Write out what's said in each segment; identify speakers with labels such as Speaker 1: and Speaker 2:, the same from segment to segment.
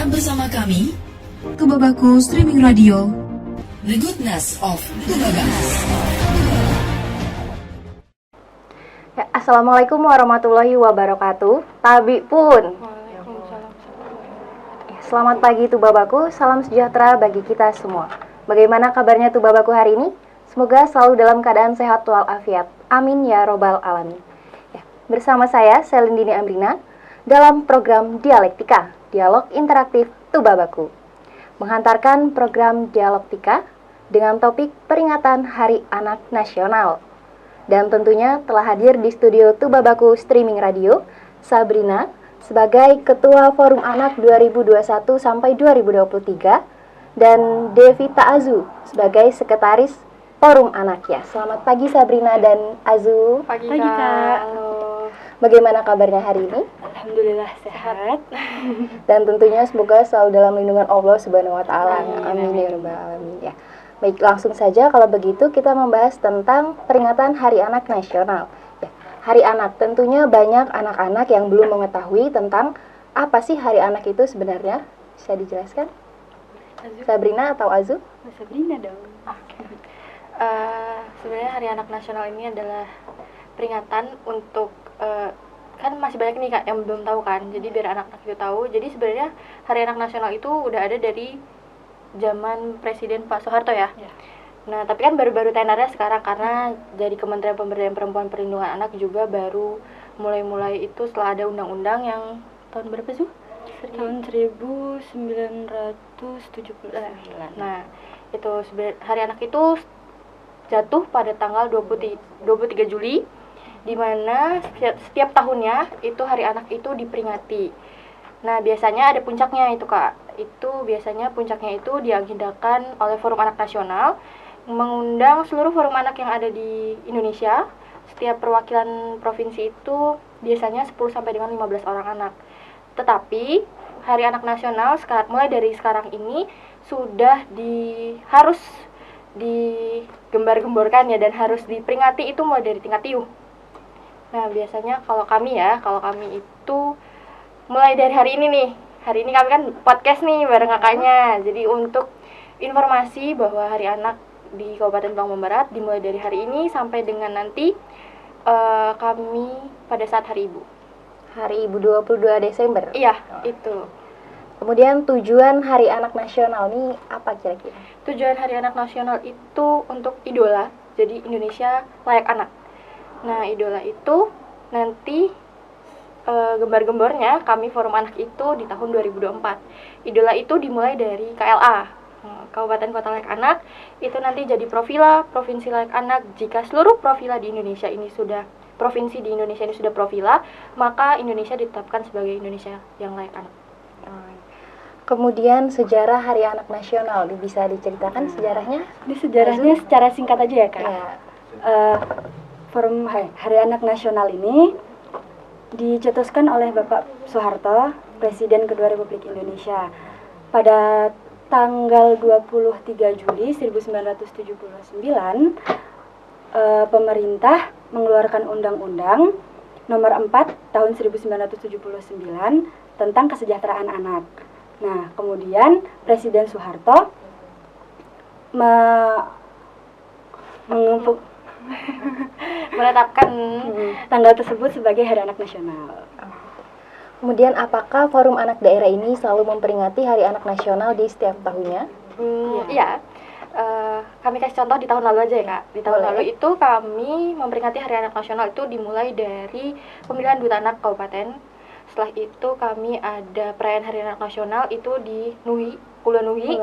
Speaker 1: Tetap bersama kami,
Speaker 2: Tubabaku Streaming Radio.
Speaker 1: The Goodness of Tubabaku.
Speaker 3: Assalamualaikum warahmatullahi wabarakatuh. Tabi pun. Selamat pagi Tubabaku, salam sejahtera bagi kita semua. Bagaimana kabarnya Tubabaku hari ini? Semoga selalu dalam keadaan sehat walafiat. Amin ya robbal alamin. Bersama saya Selindini Amrina dalam program Dialektika, Dialog Interaktif Tubabaku. Menghantarkan program Dialektika dengan topik peringatan Hari Anak Nasional. Dan tentunya telah hadir di studio Tubabaku Streaming Radio, Sabrina sebagai Ketua Forum Anak 2021 sampai 2023 dan Devita Azu sebagai Sekretaris Forum Anak ya. Selamat pagi Sabrina dan Azu.
Speaker 4: Pagi Kak.
Speaker 3: Bagaimana kabarnya hari ini?
Speaker 4: Alhamdulillah sehat.
Speaker 3: Dan tentunya semoga selalu dalam lindungan Allah Subhanahu wa taala. Amin ya rabbal alamin ya. Baik, langsung saja kalau begitu kita membahas tentang peringatan Hari Anak Nasional. Ya, Hari Anak tentunya banyak anak-anak yang belum mengetahui tentang apa sih Hari Anak itu sebenarnya. Bisa dijelaskan? Sabrina atau Azu?
Speaker 4: Sabrina dong. Sebenarnya Hari Anak Nasional ini adalah peringatan untuk kan masih banyak nih Kak yang belum tahu kan. Jadi biar anak-anak itu tahu. Jadi sebenarnya Hari Anak Nasional itu udah ada dari zaman Presiden Pak Soeharto ya. Nah, tapi kan baru-baru tenarnya sekarang karena dari Kementerian Pemberdayaan Perempuan Perlindungan Anak juga baru mulai itu setelah ada undang-undang yang tahun berapa sih?
Speaker 5: Tahun 1979.
Speaker 4: Nah, itu Hari Anak itu jatuh pada tanggal 23 Juli, di mana setiap tahunnya itu Hari Anak itu diperingati. Nah, biasanya ada puncaknya itu Kak. Itu biasanya puncaknya itu diagendakan oleh Forum Anak Nasional, mengundang seluruh forum anak yang ada di Indonesia. Setiap perwakilan provinsi itu biasanya 10 sampai dengan 15 orang anak. Tetapi Hari Anak Nasional mulai dari sekarang ini sudah harus digembar-gemborkan ya, dan harus diperingati itu mulai dari tingkat TIU. Nah, biasanya kalau kami itu mulai dari hari ini nih. Hari ini kami kan podcast nih bareng kakaknya. Jadi untuk informasi bahwa Hari Anak di Kabupaten Bangka Barat dimulai dari hari ini sampai dengan nanti kami pada saat Hari Ibu.
Speaker 3: Hari Ibu 22 Desember.
Speaker 4: Iya, itu.
Speaker 3: Kemudian tujuan Hari Anak Nasional ini apa kira-kira?
Speaker 4: Tujuan Hari Anak Nasional itu untuk idola. Jadi Indonesia layak anak. Nah, idola itu nanti gembar-gembornya kami Forum Anak itu di tahun 2024. Idola itu dimulai dari KLA, Kabupaten Kota Layak Anak. Itu nanti jadi Profila, Provinsi Layak Anak. Jika seluruh Profila di Indonesia ini sudah provinsi di Indonesia ini sudah Profila, maka Indonesia ditetapkan sebagai Indonesia yang layak anak.
Speaker 3: Kemudian sejarah Hari Anak Nasional, bisa diceritakan sejarahnya?
Speaker 5: Ini sejarahnya secara singkat aja ya Kak.
Speaker 3: Ya.
Speaker 5: Forum Hari Anak Nasional ini dicetuskan oleh Bapak Soeharto, Presiden kedua Republik Indonesia, pada tanggal 23 Juli 1979. Pemerintah mengeluarkan Undang-Undang Nomor 4 Tahun 1979 tentang kesejahteraan anak. Nah, kemudian Presiden Soeharto
Speaker 4: menetapkan
Speaker 5: tanggal tersebut sebagai Hari Anak Nasional.
Speaker 3: Kemudian apakah Forum Anak Daerah ini selalu memperingati Hari Anak Nasional di setiap tahunnya?
Speaker 4: Iya. Kami kasih contoh di tahun lalu aja ya Kak. Di tahun lalu itu kami memperingati Hari Anak Nasional itu dimulai dari pemilihan Duta Anak Kabupaten. Setelah itu kami ada perayaan Hari Anak Nasional itu di Pulau Nui.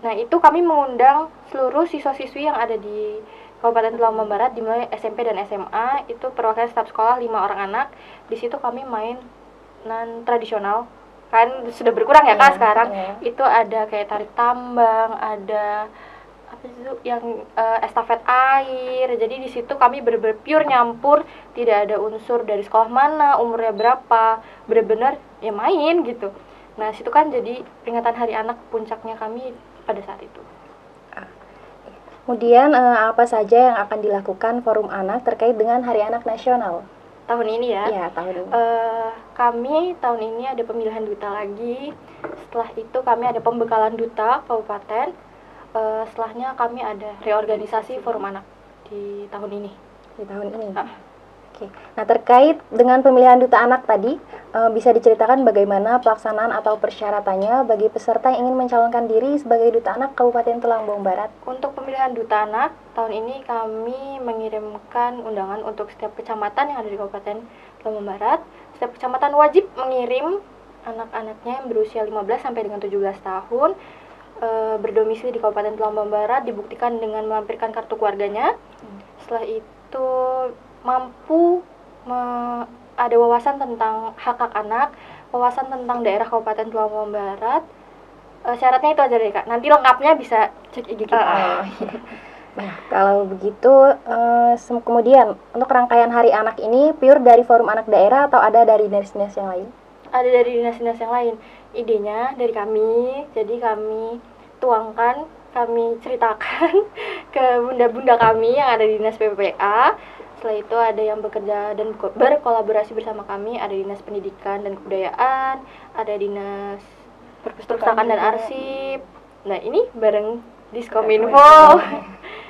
Speaker 4: Nah, itu kami mengundang seluruh siswa-siswi yang ada di Kabupaten Bangka Barat dimulai SMP dan SMA. Itu perwakilan staf sekolah 5 orang anak. Di situ kami main tradisional. Kan sudah berkurang ya Kak sekarang. Itu ada kayak tarik tambang, ada yang estafet air. Jadi di situ kami benar-benar pure nyampur, tidak ada unsur dari sekolah mana, umurnya berapa, benar-benar ya main gitu. Nah, situ kan jadi peringatan Hari Anak puncaknya kami pada saat itu.
Speaker 3: Kemudian apa saja yang akan dilakukan Forum Anak terkait dengan Hari Anak Nasional?
Speaker 4: tahun ini ya.
Speaker 3: Iya, tahun ini.
Speaker 4: Kami tahun ini ada pemilihan duta lagi. Setelah itu kami ada pembekalan duta kabupaten. Setelahnya kami ada reorganisasi forum anak di tahun ini.
Speaker 3: Di tahun ini.
Speaker 4: Ah.
Speaker 3: Oke. Nah, terkait dengan pemilihan duta anak tadi, bisa diceritakan bagaimana pelaksanaan atau persyaratannya bagi peserta yang ingin mencalonkan diri sebagai duta anak Kabupaten Tulungagung Barat?
Speaker 4: Untuk pemilihan duta anak, tahun ini kami mengirimkan undangan untuk setiap kecamatan yang ada di Kabupaten Tulungagung Barat. Setiap kecamatan wajib mengirim anak-anaknya yang berusia 15 sampai dengan 17 tahun, berdomisili di Kabupaten Tulungagung Barat, dibuktikan dengan melampirkan kartu keluarganya. Setelah itu mampu ada wawasan tentang hak-hak anak, wawasan tentang daerah Kabupaten Tulungagung Barat. Syaratnya itu aja deh Kak. Nanti lengkapnya bisa cek IG kita.
Speaker 3: Nah, kalau begitu, kemudian untuk rangkaian Hari Anak ini pure dari Forum Anak Daerah atau ada dari dinas-dinas yang lain?
Speaker 4: Ada dari dinas-dinas yang lain. Idenya dari kami, jadi kami tuangkan, kami ceritakan ke bunda-bunda kami yang ada di dinas PPPA. Setelah itu ada yang bekerja dan berkolaborasi bersama kami, ada dinas pendidikan dan kebudayaan, ada dinas perpustakaan dan arsip. Nah, ini bareng Diskominfo.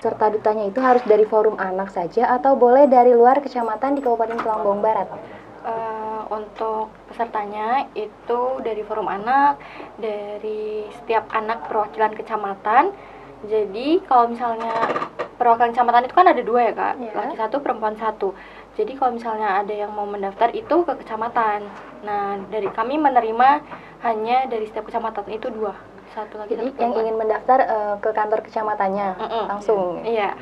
Speaker 3: Serta dutanya itu harus dari Forum Anak saja atau boleh dari luar kecamatan di Kabupaten Tulungagung Barat?
Speaker 4: Untuk pesertanya itu dari Forum Anak, dari setiap anak perwakilan kecamatan. Jadi kalau misalnya perwakilan kecamatan itu kan ada 2 ya Kak, laki 1, perempuan 1. Jadi kalau misalnya ada yang mau mendaftar itu ke kecamatan. Nah, dari kami menerima hanya dari setiap kecamatan itu 2. Satu lagi.
Speaker 3: Jadi yang ingin mendaftar ke kantor kecamatannya langsung.
Speaker 4: Iya.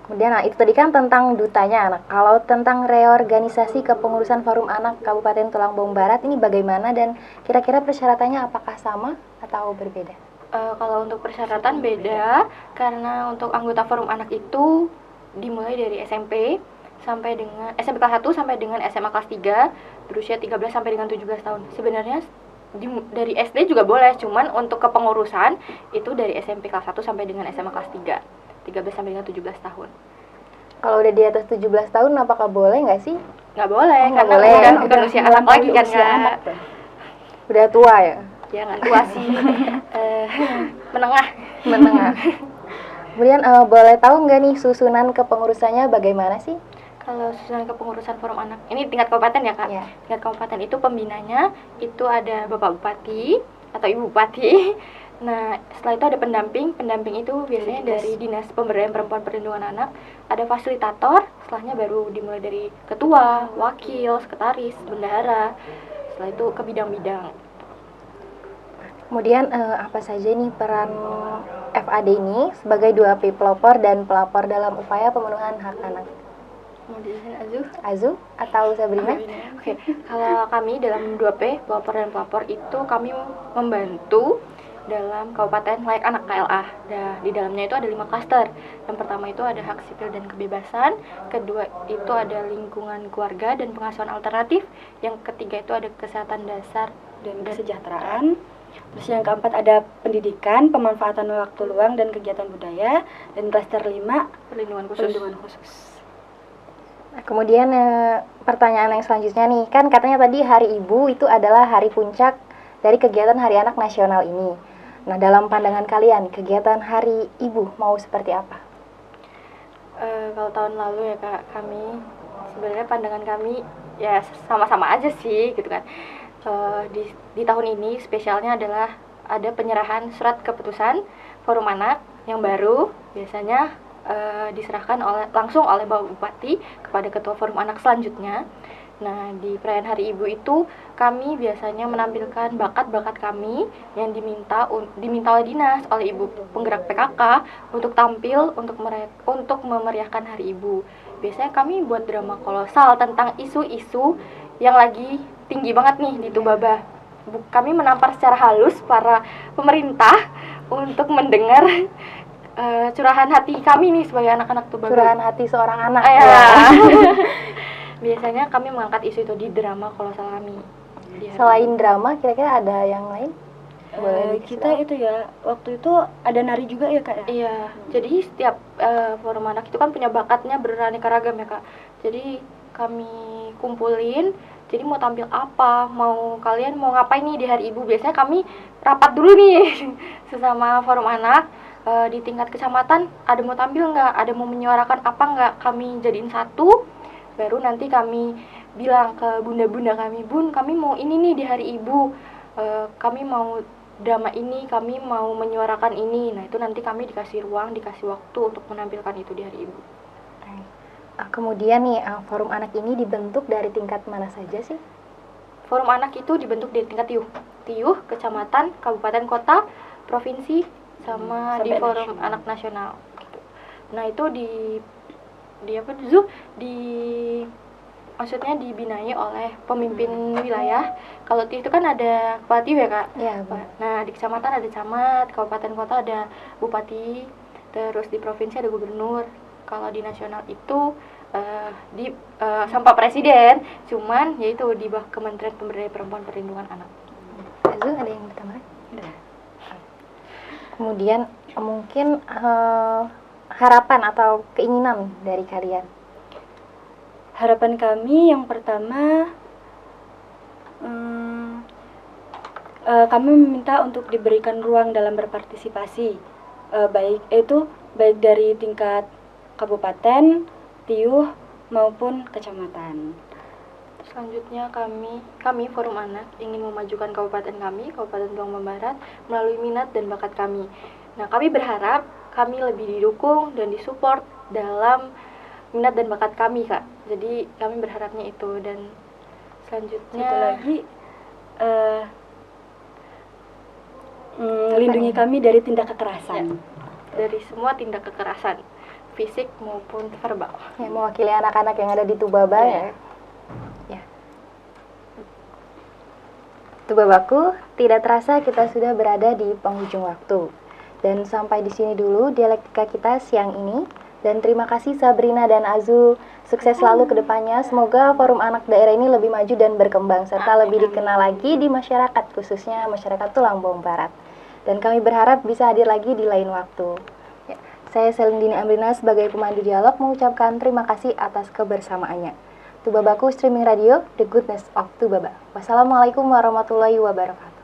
Speaker 3: Kemudian, nah itu tadi kan tentang dutanya anak. Kalau tentang reorganisasi kepengurusan Forum Anak Kabupaten Tulungagung Barat ini bagaimana dan kira-kira persyaratannya apakah sama atau berbeda?
Speaker 4: Kalau untuk persyaratan beda, karena untuk anggota Forum Anak itu dimulai dari SMP sampai dengan SMP kelas 1 sampai dengan SMA kelas 3, berusia 13 sampai dengan 17 tahun. Sebenarnya dari SD juga boleh, cuman untuk kepengurusan itu dari SMP kelas 1 sampai dengan SMA kelas 3, 13 sampai dengan 17 tahun.
Speaker 3: Kalau udah di atas 17 tahun apakah boleh nggak sih?
Speaker 4: Nggak boleh,
Speaker 3: nggak
Speaker 4: karena
Speaker 3: boleh.
Speaker 4: udah usia anak lagi kan Kak.
Speaker 3: Udah tua ya?
Speaker 4: Jangan tua sih. Menengah.
Speaker 3: Kemudian boleh tahu nggak nih susunan kepengurusannya bagaimana sih?
Speaker 4: Kalau susunan kepengurusan Forum Anak, ini tingkat kabupaten ya Kak?
Speaker 3: Ya.
Speaker 4: Tingkat kabupaten itu pembinanya, itu ada Bapak Bupati atau Ibu Bupati. Nah, setelah itu ada pendamping itu biasanya dari Dinas Pemberdayaan Perempuan Perlindungan Anak. Ada fasilitator, setelahnya baru dimulai dari ketua, wakil, sekretaris, bendahara. Setelah itu ke bidang-bidang.
Speaker 3: Kemudian apa saja nih peran FAD ini sebagai 2P pelopor dan pelapor dalam upaya pemenuhan hak anak?
Speaker 4: Mau dijelasin
Speaker 3: Azu atau Sabrina?
Speaker 4: Oke, kalau kami dalam 2P, pelopor dan pelapor itu kami membantu dalam Kabupaten Layak Anak KLA. Di dalamnya itu ada 5 klaster. Yang pertama itu ada hak sipil dan kebebasan, kedua itu ada lingkungan keluarga dan pengasuhan alternatif, yang ketiga itu ada kesehatan dasar
Speaker 5: dan kesejahteraan. Terus yang keempat ada pendidikan, pemanfaatan waktu luang dan kegiatan budaya, dan klaster 5
Speaker 4: perlindungan khusus.
Speaker 3: Nah, kemudian pertanyaan yang selanjutnya nih, kan katanya tadi Hari Ibu itu adalah hari puncak dari kegiatan Hari Anak Nasional ini. Nah, dalam pandangan kalian, kegiatan Hari Ibu mau seperti apa?
Speaker 4: Kalau tahun lalu ya Kak, kami sebenarnya pandangan kami ya sama-sama aja sih gitu kan. Di tahun ini spesialnya adalah ada penyerahan surat keputusan Forum Anak yang baru, biasanya diserahkan langsung oleh Bapak Bupati kepada Ketua Forum Anak selanjutnya. Nah, di perayaan Hari Ibu itu kami biasanya menampilkan bakat-bakat kami yang diminta oleh dinas, oleh Ibu penggerak PKK untuk tampil untuk memeriahkan Hari Ibu. Biasanya kami buat drama kolosal tentang isu-isu yang lagi tinggi banget nih di Tubaba. Kami menampar secara halus para pemerintah untuk mendengar curahan hati kami nih sebagai anak-anak Tubaba.
Speaker 3: Curahan hati seorang anak.
Speaker 4: Biasanya kami mengangkat isu itu di drama kolosal kami.
Speaker 3: Selain drama, kira-kira ada yang lain?
Speaker 5: Kita itu ya, waktu itu ada nari juga ya Kak ya?
Speaker 4: Iya, jadi setiap Forum Anak itu kan punya bakatnya beraneka ragam ya Kak. Jadi kami kumpulin. Jadi mau tampil apa, kalian mau ngapain nih di hari ibu. Biasanya kami rapat dulu nih sesama forum anak di tingkat kecamatan, ada mau tampil nggak, ada mau menyuarakan apa nggak, kami jadiin satu. Baru nanti kami bilang ke bunda-bunda kami, bun kami mau ini nih di hari ibu, kami mau drama ini, kami mau menyuarakan ini. Nah itu nanti kami dikasih ruang, dikasih waktu untuk menampilkan itu di hari ibu.
Speaker 3: Kemudian nih, forum anak ini dibentuk dari tingkat mana saja sih?
Speaker 4: Forum anak itu dibentuk dari tingkat TIUH, kecamatan, kabupaten, kota, provinsi, sama di
Speaker 5: Sampai
Speaker 4: forum
Speaker 5: nasional.
Speaker 4: anak nasional. Gitu. Nah itu maksudnya dibinai oleh pemimpin wilayah. Kalau TIUH itu kan ada kepala TIUH ya kak.
Speaker 3: Iya.
Speaker 4: Nah di kecamatan ada camat, kabupaten, kota ada bupati, terus di provinsi ada gubernur. Kalau di nasional itu sampai presiden, cuman yaitu di bawah Kementerian Pemberdayaan Perempuan Perlindungan Anak.
Speaker 3: Azu, ada yang ditambahkan? Kemudian mungkin harapan atau keinginan dari kalian?
Speaker 5: Harapan kami yang pertama, kami meminta untuk diberikan ruang dalam berpartisipasi, baik dari tingkat kabupaten, TIUH maupun kecamatan.
Speaker 4: Selanjutnya kami Forum Anak ingin memajukan kabupaten kami, Kabupaten Tuangbang Barat, melalui minat dan bakat kami. Nah, kami berharap kami lebih didukung dan disupport dalam minat dan bakat kami, Kak. Jadi kami berharapnya itu. Dan selanjutnya
Speaker 5: Satu lagi, lindungi kami dari tindak kekerasan.
Speaker 4: dari semua tindak kekerasan, fisik maupun verbal.
Speaker 3: Yang mewakili anak-anak yang ada di Tubaba ya. Tubabaku, tidak terasa kita sudah berada di penghujung waktu. Dan sampai di sini dulu dialektika kita siang ini. Dan terima kasih Sabrina dan Azu. Sukses selalu ke depannya. Semoga forum anak daerah ini lebih maju dan berkembang serta lebih dikenal lagi di masyarakat, khususnya masyarakat Tulangbong Barat. Dan kami berharap bisa hadir lagi di lain waktu. Ya, saya Selindini Amrina sebagai pemandu dialog mengucapkan terima kasih atas kebersamaannya. Tubabaku Streaming Radio, The Goodness of Tubaba. Wassalamualaikum warahmatullahi wabarakatuh.